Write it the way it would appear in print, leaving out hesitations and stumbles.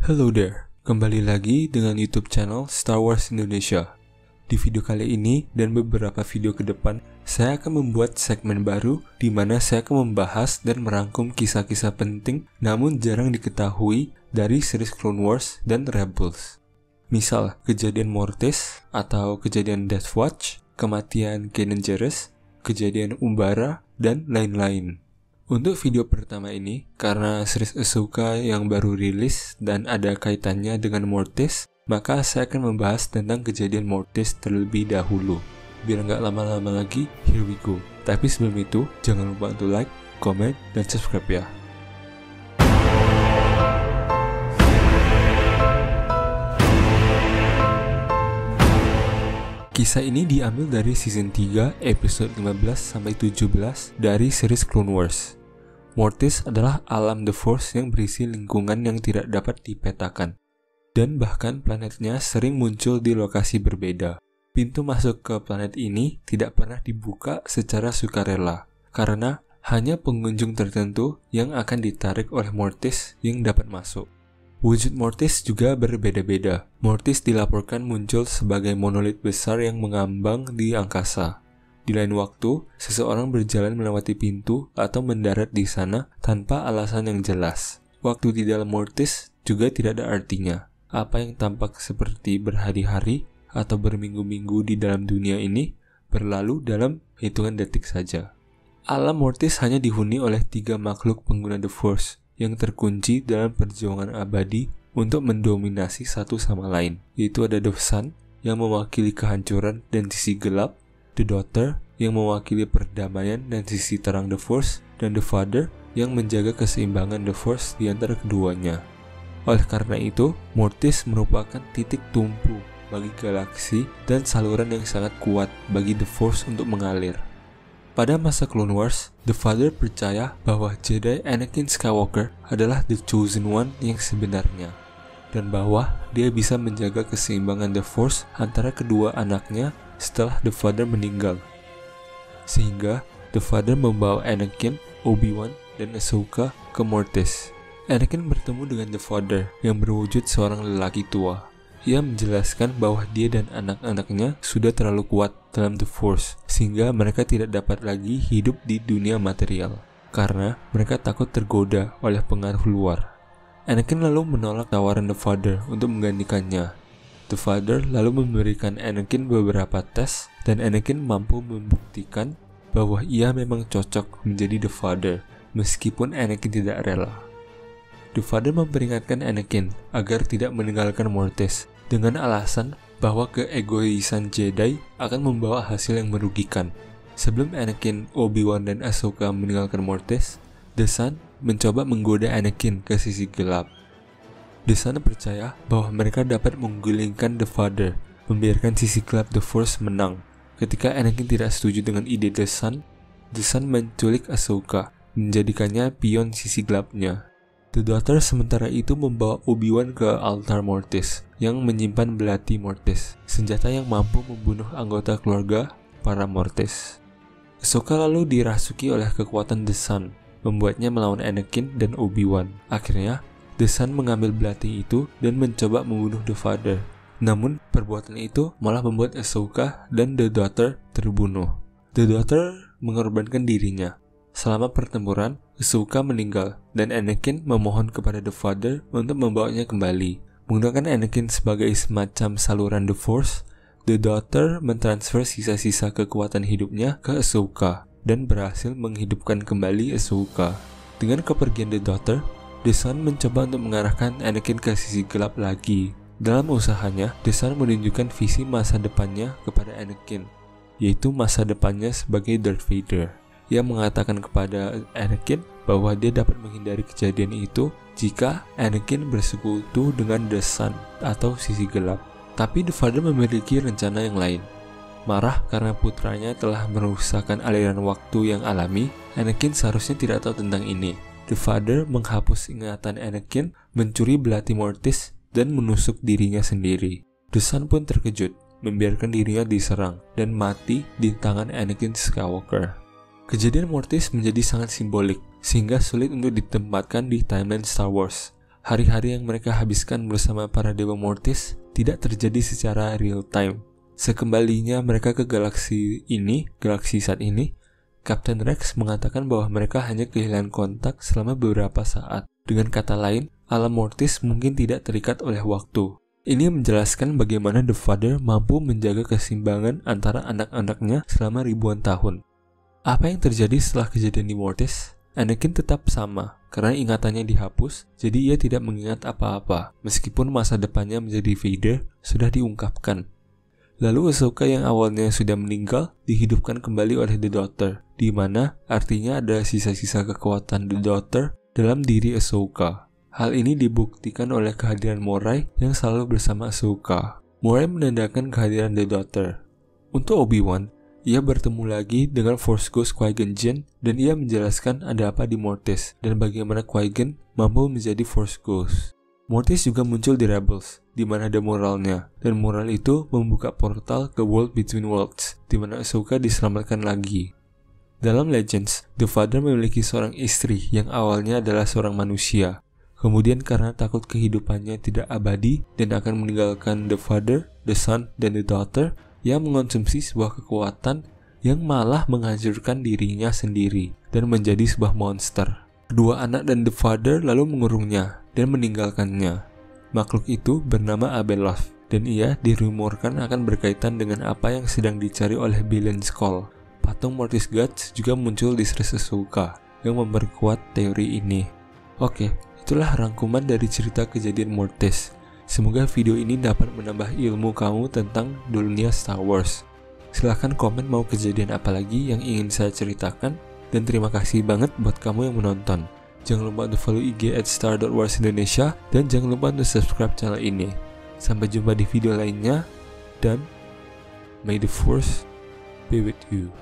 Hello there, kembali lagi dengan YouTube channel Star Wars Indonesia. Di video kali ini dan beberapa video ke depan, saya akan membuat segmen baru di mana saya akan membahas dan merangkum kisah-kisah penting namun jarang diketahui dari series Clone Wars dan Rebels. Misal, kejadian Mortis atau kejadian Death Watch, kematian Kanan Jarrus, kejadian Umbara, dan lain-lain. Untuk video pertama ini, karena series Ahsoka yang baru rilis dan ada kaitannya dengan Mortis, maka saya akan membahas tentang kejadian Mortis terlebih dahulu. Biar nggak lama-lama lagi, here we go. Tapi sebelum itu, jangan lupa untuk like, comment, dan subscribe ya. Kisah ini diambil dari season 3, episode 15-17 dari series Clone Wars. Mortis adalah alam The Force yang berisi lingkungan yang tidak dapat dipetakan. Dan bahkan planetnya sering muncul di lokasi berbeda. Pintu masuk ke planet ini tidak pernah dibuka secara sukarela, karena hanya pengunjung tertentu yang akan ditarik oleh Mortis yang dapat masuk. Wujud Mortis juga berbeda-beda. Mortis dilaporkan muncul sebagai monolit besar yang mengambang di angkasa. Di lain waktu, seseorang berjalan melewati pintu atau mendarat di sana tanpa alasan yang jelas. Waktu di dalam Mortis juga tidak ada artinya. Apa yang tampak seperti berhari-hari atau berminggu-minggu di dalam dunia ini berlalu dalam hitungan detik saja. Alam Mortis hanya dihuni oleh 3 makhluk pengguna The Force yang terkunci dalam perjuangan abadi untuk mendominasi satu sama lain, yaitu ada The Son yang mewakili kehancuran dan sisi gelap, The Daughter yang mewakili perdamaian dan sisi terang The Force, dan The Father yang menjaga keseimbangan The Force di antara keduanya. Oleh karena itu, Mortis merupakan titik tumpu bagi galaksi dan saluran yang sangat kuat bagi The Force untuk mengalir. Pada masa Clone Wars, The Father percaya bahwa Jedi Anakin Skywalker adalah The Chosen One yang sebenarnya, dan bahwa dia bisa menjaga keseimbangan The Force antara kedua anaknya setelah The Father meninggal. Sehingga The Father membawa Anakin, Obi-Wan, dan Ahsoka ke Mortis. Anakin bertemu dengan The Father yang berwujud seorang lelaki tua. Ia menjelaskan bahwa dia dan anak-anaknya sudah terlalu kuat dalam The Force, sehingga mereka tidak dapat lagi hidup di dunia material, karena mereka takut tergoda oleh pengaruh luar. Anakin lalu menolak tawaran The Father untuk menggantikannya. The Father lalu memberikan Anakin beberapa tes, dan Anakin mampu membuktikan bahwa ia memang cocok menjadi The Father, meskipun Anakin tidak rela. The Father memperingatkan Anakin agar tidak meninggalkan Mortis, dengan alasan bahwa keegoisan Jedi akan membawa hasil yang merugikan. Sebelum Anakin, Obi-Wan, dan Ahsoka meninggalkan Mortis, The Son mencoba menggoda Anakin ke sisi gelap. The Son percaya bahwa mereka dapat menggulingkan The Father, membiarkan sisi gelap The Force menang. Ketika Anakin tidak setuju dengan ide The Son menculik Ahsoka, menjadikannya pion sisi gelapnya. The Daughter sementara itu membawa Obi-Wan ke altar Mortis, yang menyimpan belati Mortis, senjata yang mampu membunuh anggota keluarga para Mortis. Ahsoka lalu dirasuki oleh kekuatan The Son, membuatnya melawan Anakin dan Obi-Wan. Akhirnya, The Son mengambil belati itu dan mencoba membunuh The Father. Namun, perbuatan itu malah membuat Ahsoka dan The Daughter terbunuh. The Daughter mengorbankan dirinya. Selama pertempuran, Ahsoka meninggal dan Anakin memohon kepada The Father untuk membawanya kembali. Menggunakan Anakin sebagai semacam saluran The Force, The Daughter mentransfer sisa-sisa kekuatan hidupnya ke Ahsoka dan berhasil menghidupkan kembali Ahsoka. Dengan kepergian The Daughter, The Son mencoba untuk mengarahkan Anakin ke sisi gelap lagi. Dalam usahanya, The Son menunjukkan visi masa depannya kepada Anakin, yaitu masa depannya sebagai Darth Vader. Ia mengatakan kepada Anakin bahwa dia dapat menghindari kejadian itu jika Anakin bersekutu dengan The Son atau sisi gelap. Tapi The Father memiliki rencana yang lain. Marah karena putranya telah merusakkan aliran waktu yang alami, Anakin seharusnya tidak tahu tentang ini. The Father menghapus ingatan Anakin, mencuri belati Mortis, dan menusuk dirinya sendiri. The Son pun terkejut, membiarkan dirinya diserang, dan mati di tangan Anakin Skywalker. Kejadian Mortis menjadi sangat simbolik, sehingga sulit untuk ditempatkan di timeline Star Wars. Hari-hari yang mereka habiskan bersama para Dewa Mortis tidak terjadi secara real time. Sekembalinya mereka ke galaksi saat ini, Kapten Rex mengatakan bahwa mereka hanya kehilangan kontak selama beberapa saat. Dengan kata lain, alam Mortis mungkin tidak terikat oleh waktu. Ini menjelaskan bagaimana The Father mampu menjaga keseimbangan antara anak-anaknya selama ribuan tahun. Apa yang terjadi setelah kejadian di Mortis? Anakin tetap sama, karena ingatannya dihapus, jadi ia tidak mengingat apa-apa, meskipun masa depannya menjadi Vader sudah diungkapkan. Lalu Ahsoka yang awalnya sudah meninggal, dihidupkan kembali oleh The Daughter, di mana artinya ada sisa-sisa kekuatan The Daughter dalam diri Ahsoka. Hal ini dibuktikan oleh kehadiran Morai yang selalu bersama Ahsoka. Morai menandakan kehadiran The Daughter. Untuk Obi-Wan, ia bertemu lagi dengan Force Ghost Qui-Gon Jinn dan ia menjelaskan ada apa di Mortis dan bagaimana Qui-Gon mampu menjadi Force Ghost. Mortis juga muncul di Rebels, di mana ada moralnya, dan moral itu membuka portal ke World Between Worlds, di mana Ahsoka diselamatkan lagi. Dalam Legends, The Father memiliki seorang istri yang awalnya adalah seorang manusia. Kemudian karena takut kehidupannya tidak abadi dan akan meninggalkan The Father, The Son, dan The Daughter, ia mengonsumsi sebuah kekuatan yang malah menghancurkan dirinya sendiri dan menjadi sebuah monster. Kedua anak dan The Father lalu mengurungnya dan meninggalkannya. Makhluk itu bernama Abeloth dan ia dirumorkan akan berkaitan dengan apa yang sedang dicari oleh Belen Skull. Patung Mortis Guts juga muncul di series Ahsoka yang memperkuat teori ini. Oke, itulah rangkuman dari cerita kejadian Mortis. Semoga video ini dapat menambah ilmu kamu tentang dunia Star Wars. Silahkan komen mau kejadian apa lagi yang ingin saya ceritakan. Dan terima kasih banget buat kamu yang menonton. Jangan lupa untuk follow IG @star.warsindonesia dan jangan lupa untuk subscribe channel ini. Sampai jumpa di video lainnya dan May the Force be with you.